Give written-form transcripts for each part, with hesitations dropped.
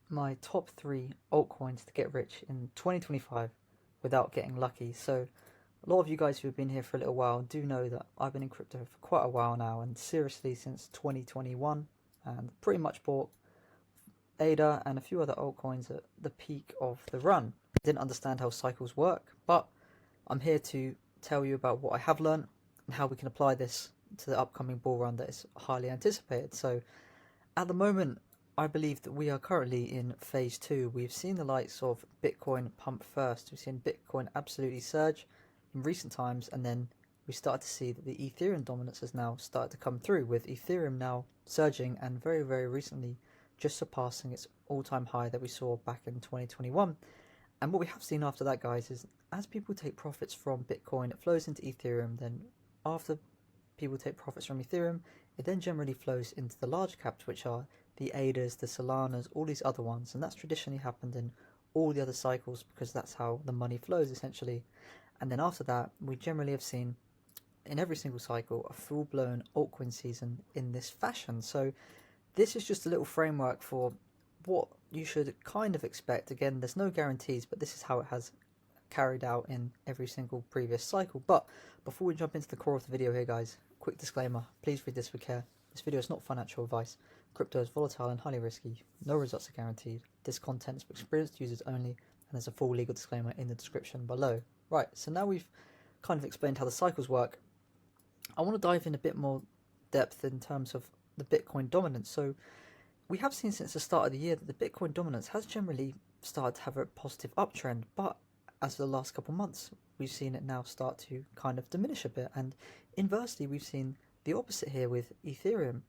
my top 3 altcoins to get rich in 2025 without getting lucky. So a lot of you guys who have been here for a little while do know that I've been in crypto for quite a while now, and seriously since 2021, and pretty much bought ADA and a few other altcoins at the peak of the run. I didn't understand how cycles work, but I'm here to tell you about what I have learned and how we can apply this to the upcoming bull run that is highly anticipated. So at the moment, I believe that we are currently in phase 2. We've seen the likes of Bitcoin pump first. We've seen Bitcoin absolutely surge in recent times, and then we started to see that the Ethereum dominance has now started to come through, with Ethereum now surging and very, very recently just surpassing its all-time high that we saw back in 2021. And what we have seen after that, guys, is as people take profits from Bitcoin, it flows into Ethereum. Then after people take profits from Ethereum, it then generally flows into the large caps, which are the ADAs, the Solanas, all these other ones. And that's traditionally happened in all the other cycles because that's how the money flows essentially. And then after that, we generally have seen in every single cycle a full-blown altcoin season in this fashion. So this is just a little framework for what you should kind of expect. Again, there's no guarantees, but this is how it has carried out in every single previous cycle. But before we jump into the core of the video here, guys, quick disclaimer, please read this with care. This video is not financial advice. Crypto is volatile and highly risky. No results are guaranteed. This content is for experienced users only, and there's a full legal disclaimer in the description below. Right, so now we've kind of explained how the cycles work. I want to dive in a bit more depth in terms of the Bitcoin dominance. So we have seen since the start of the year that the Bitcoin dominance has generally started to have a positive uptrend, but as of the last couple of months, we've seen it now start to kind of diminish a bit. And inversely, we've seen the opposite here with Ethereum.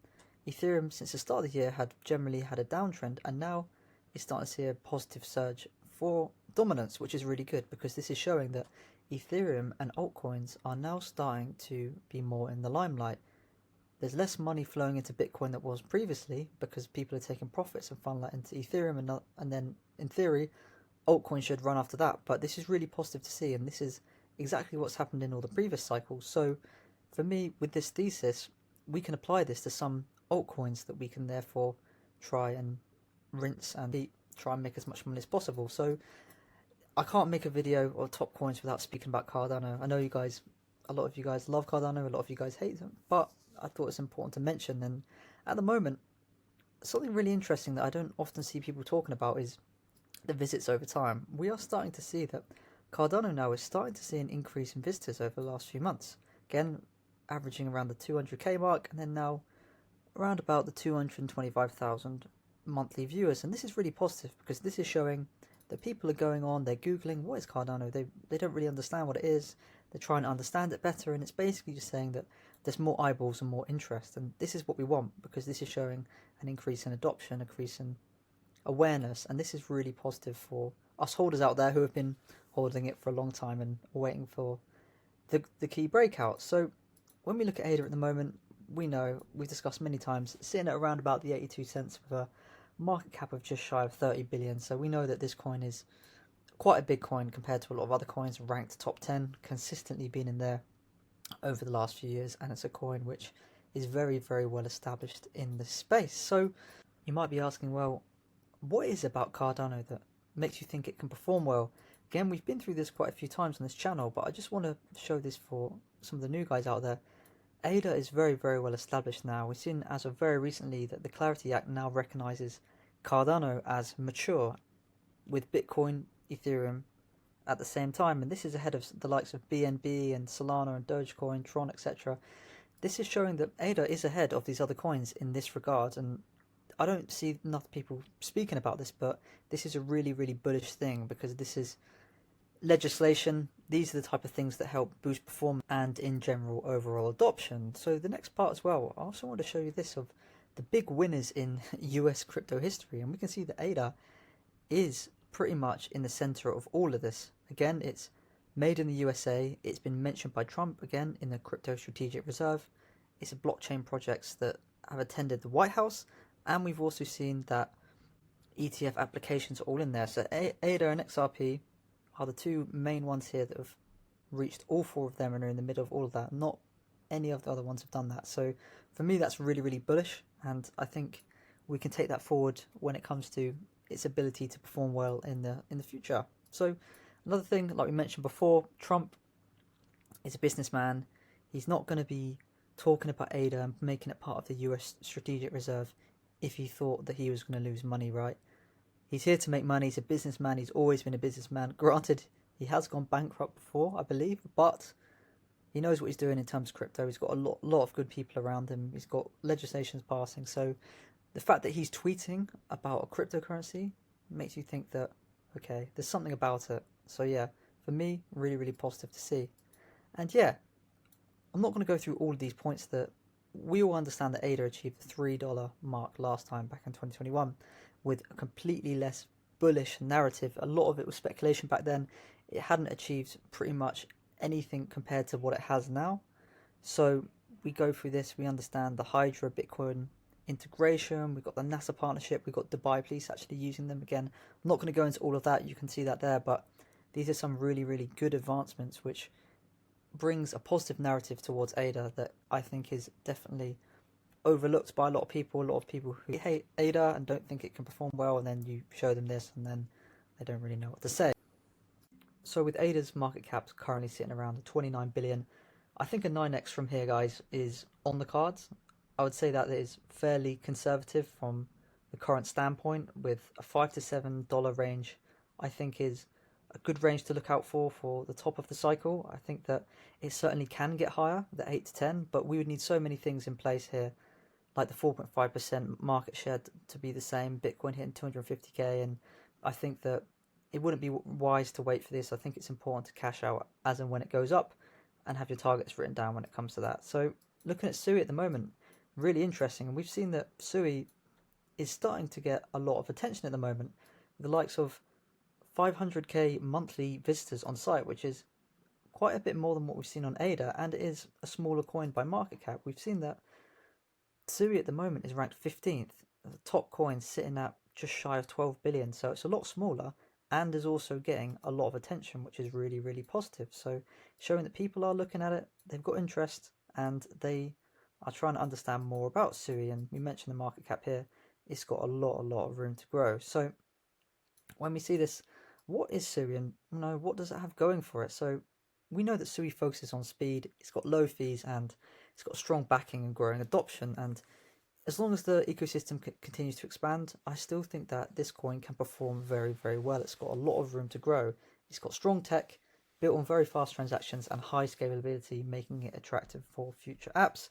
Ethereum, since the start of the year, had generally had a downtrend, and now it's starting to see a positive surge for dominance, which is really good because this is showing that Ethereum and altcoins are now starting to be more in the limelight. There's less money flowing into Bitcoin that was previously because people are taking profits and funneling that into Ethereum, and then in theory, altcoins should run after that. But this is really positive to see, and this is exactly what's happened in all the previous cycles. So for me, with this thesis, we can apply this to some altcoins that we can therefore try and rinse and try and make as much money as possible. So I can't make a video of top coins without speaking about Cardano. I know you guys, a lot of you guys love Cardano, a lot of you guys hate them, but I thought it's important to mention. And at the moment, something really interesting that I don't often see people talking about is the visits over time. We are starting to see that Cardano now is starting to see an increase in visitors over the last few months. Again, averaging around the 200k mark, and then now around about the 225,000 monthly viewers. And this is really positive because this is showing that people are going on, they're Googling, what is Cardano? They don't really understand what it is. They're trying to understand it better, and it's basically just saying that there's more eyeballs and more interest. And this is what we want because this is showing an increase in adoption, increase in awareness, and this is really positive for us holders out there who have been holding it for a long time and waiting for the key breakout. So when we look at ADA at the moment, we know, we've discussed many times, sitting at around about the 82 cents with a market cap of just shy of 30 billion. So we know that this coin is quite a big coin compared to a lot of other coins ranked top 10, consistently been in there over the last few years, and it's a coin which is very, very well established in the space. So you might be asking, well, what is it about Cardano that makes you think it can perform well? Again, we've been through this quite a few times on this channel, but I just want to show this for some of the new guys out there. ADA is very, very well established now. We've seen as of very recently that the Clarity Act now recognizes Cardano as mature, with Bitcoin, Ethereum at the same time, and this is ahead of the likes of BNB and Solana and Dogecoin, Tron, etc. This is showing that ADA is ahead of these other coins in this regard, and I don't see enough people speaking about this, but this is a really, really bullish thing because this is legislation. These are the type of things that help boost performance and in general overall adoption. So the next part as well, I also want to show you this of the big winners in US crypto history, and we can see that ADA is pretty much in the center of all of this. Again, it's made in the USA. It's been mentioned by Trump again in the Crypto Strategic Reserve. It's a blockchain projects that have attended the White House, and we've also seen that ETF applications are all in there. So ADA and XRP are the two main ones here that have reached all four of them and are in the middle of all of that. Not any of the other ones have done that. So for me, that's really, really bullish, and I think we can take that forward when it comes to its ability to perform well in the future. So another thing, like we mentioned before, Trump is a businessman. He's not going to be talking about ADA and making it part of the US strategic reserve if he thought that he was going to lose money, right? He's here to make money. He's a businessman. He's always been a businessman. Granted, he has gone bankrupt before, I believe, but he knows what he's doing in terms of crypto. He's got a lot of good people around him. He's got legislations passing. So the fact that he's tweeting about a cryptocurrency makes you think that, okay, there's something about it. So yeah, for me, really, really positive to see. And yeah, I'm not going to go through all of these points that we all understand that ADA achieved the $3 mark last time back in 2021 with a completely less bullish narrative. A lot of it was speculation back then. It hadn't achieved pretty much anything compared to what it has now. So we go through this, we understand the Hydra Bitcoin integration, we've got the NASA partnership, we've got Dubai Police actually using them again. I'm not going to go into all of that, you can see that there, but these are some really, really good advancements which brings a positive narrative towards ADA that I think is definitely overlooked by a lot of people. A lot of people who hate ADA and don't think it can perform well, and then you show them this and then they don't really know what to say. So with ADA's market cap currently sitting around the 29 billion, I think a 9x from here, guys, is on the cards. I would say that is fairly conservative from the current standpoint, with a $5 to $7 range I think is a good range to look out for the top of the cycle. I think that it certainly can get higher, the 8 to 10, but we would need so many things in place here, like the 4.5% market share to be the same, Bitcoin hitting 250k, and I think that it wouldn't be wise to wait for this. I think it's important to cash out as and when it goes up and have your targets written down when it comes to that. So looking at SUI at the moment, really interesting, and we've seen that SUI is starting to get a lot of attention at the moment, the likes of 500k monthly visitors on site, which is quite a bit more than what we've seen on ADA, and it is a smaller coin by market cap. We've seen that SUI at the moment is ranked 15th, the top coin sitting at just shy of 12 billion, so it's a lot smaller and is also getting a lot of attention, which is really, really positive. So showing that people are looking at it, they've got interest, and they are trying to understand more about SUI. And we mentioned the market cap here, it's got a lot of room to grow. So when we see this, what is SUI and what does it have going for it? So we know that SUI focuses on speed, it's got low fees, and it's got strong backing and growing adoption. And as long as the ecosystem continues to expand, I still think that this coin can perform very, very well. It's got a lot of room to grow. It's got strong tech, built on very fast transactions and high scalability, making it attractive for future apps.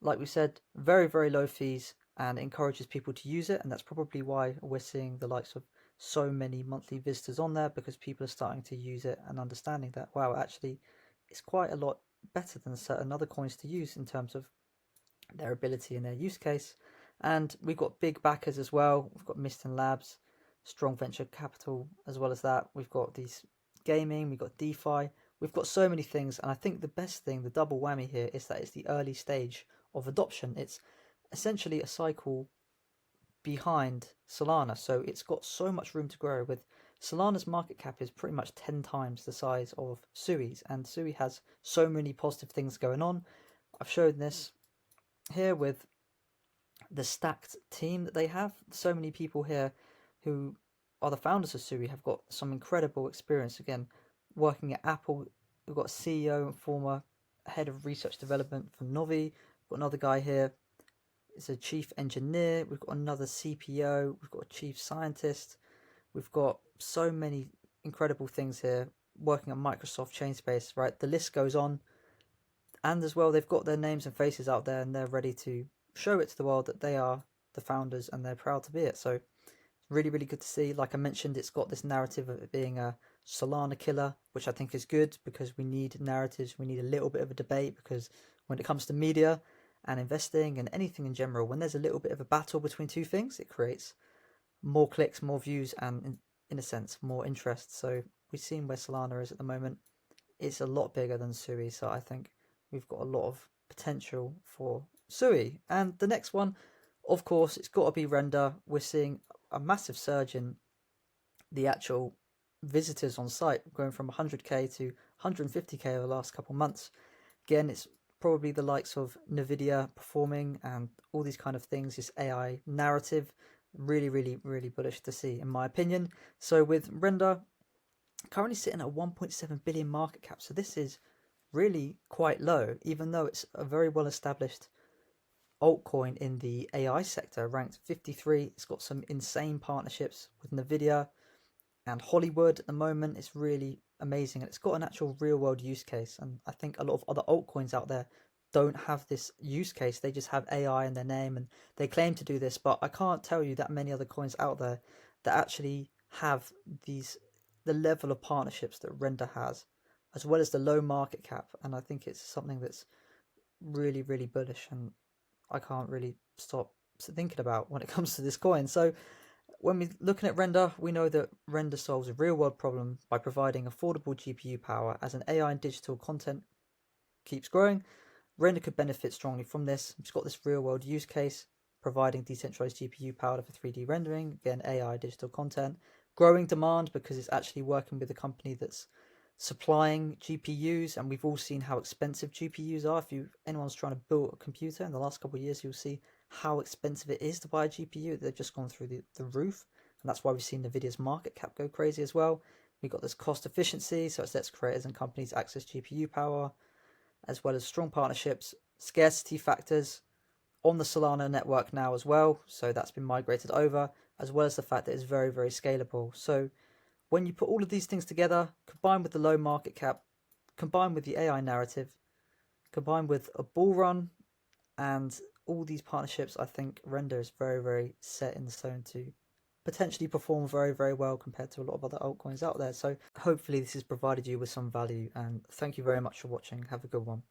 Like we said, very, very low fees, and encourages people to use it. And that's probably why we're seeing the likes of so many monthly visitors on there, because people are starting to use it and understanding that, wow, actually it's quite a lot better than certain other coins to use in terms of their ability and their use case. And we've got big backers as well. We've got Miston Labs, strong venture capital. As well as that, we've got these gaming, we've got DeFi, we've got so many things. And I think the best thing, the double whammy here, is that it's the early stage of adoption. It's essentially a cycle behind Solana, so it's got so much room to grow. With Solana's market cap is pretty much 10 times the size of SUI's, and SUI has so many positive things going on. I've shown this here with the stacked team that they have. So many people here who are the founders of SUI have got some incredible experience, again, working at Apple. We've got a CEO and former head of research development from Novi. We've got another guy here, is a chief engineer. We've got another CPO. We've got a chief scientist. We've got so many incredible things here, working at Microsoft Chainspace, right? The list goes on. And as well, they've got their names and faces out there, and they're ready to show it to the world that they are the founders and they're proud to be it. So really, really good to see. Like I mentioned, it's got this narrative of it being a Solana killer, which I think is good, because we need narratives. We need a little bit of a debate, because when it comes to media and investing and anything in general, when there's a little bit of a battle between two things, it creates more clicks, more views, and in a sense, more interest. So we've seen where Solana is at the moment. It's a lot bigger than SUI, so I think we've got a lot of potential for SUI. And the next one, of course, it's got to be Render. We're seeing a massive surge in the actual visitors on site, going from 100k to 150k over the last couple of months. Again, it's probably the likes of Nvidia performing and all these kind of things, this AI narrative Really, really, really bullish to see, in my opinion. So with Render currently sitting at a 1.7 billion market cap, so this is really quite low, even though it's a very well established altcoin in the AI sector, ranked 53. It's got some insane partnerships with Nvidia and Hollywood at the moment. It's really amazing, and it's got an actual real world use case. And I think a lot of other altcoins out there don't have this use case. They just have AI in their name and they claim to do this, but I can't tell you that many other coins out there that actually have the level of partnerships that Render has, as well as the low market cap. And I think it's something that's really, really bullish, and I can't really stop thinking about when it comes to this coin. So when we're looking at Render, we know that Render solves a real world problem by providing affordable GPU power. As an AI and digital content keeps growing, Render could benefit strongly from this. It's got this real world use case, providing decentralized GPU power for 3D rendering, again, AI, digital content, growing demand because it's actually working with a company that's supplying GPUs, and we've all seen how expensive GPUs are. If anyone's trying to build a computer in the last couple of years, you'll see how expensive it is to buy a GPU. They've just gone through the roof, and that's why we've seen Nvidia's market cap go crazy as well. We've got this cost efficiency, so it lets creators and companies access GPU power, as well as strong partnerships, scarcity factors on the Solana network now as well, so that's been migrated over, as well as the fact that it's very, very scalable. So when you put all of these things together, combined with the low market cap, combined with the AI narrative, combined with a bull run, and all these partnerships, I think Render is very, very set in stone to potentially perform very, very well compared to a lot of other altcoins out there. So hopefully this has provided you with some value, and thank you very much for watching. Have a good one.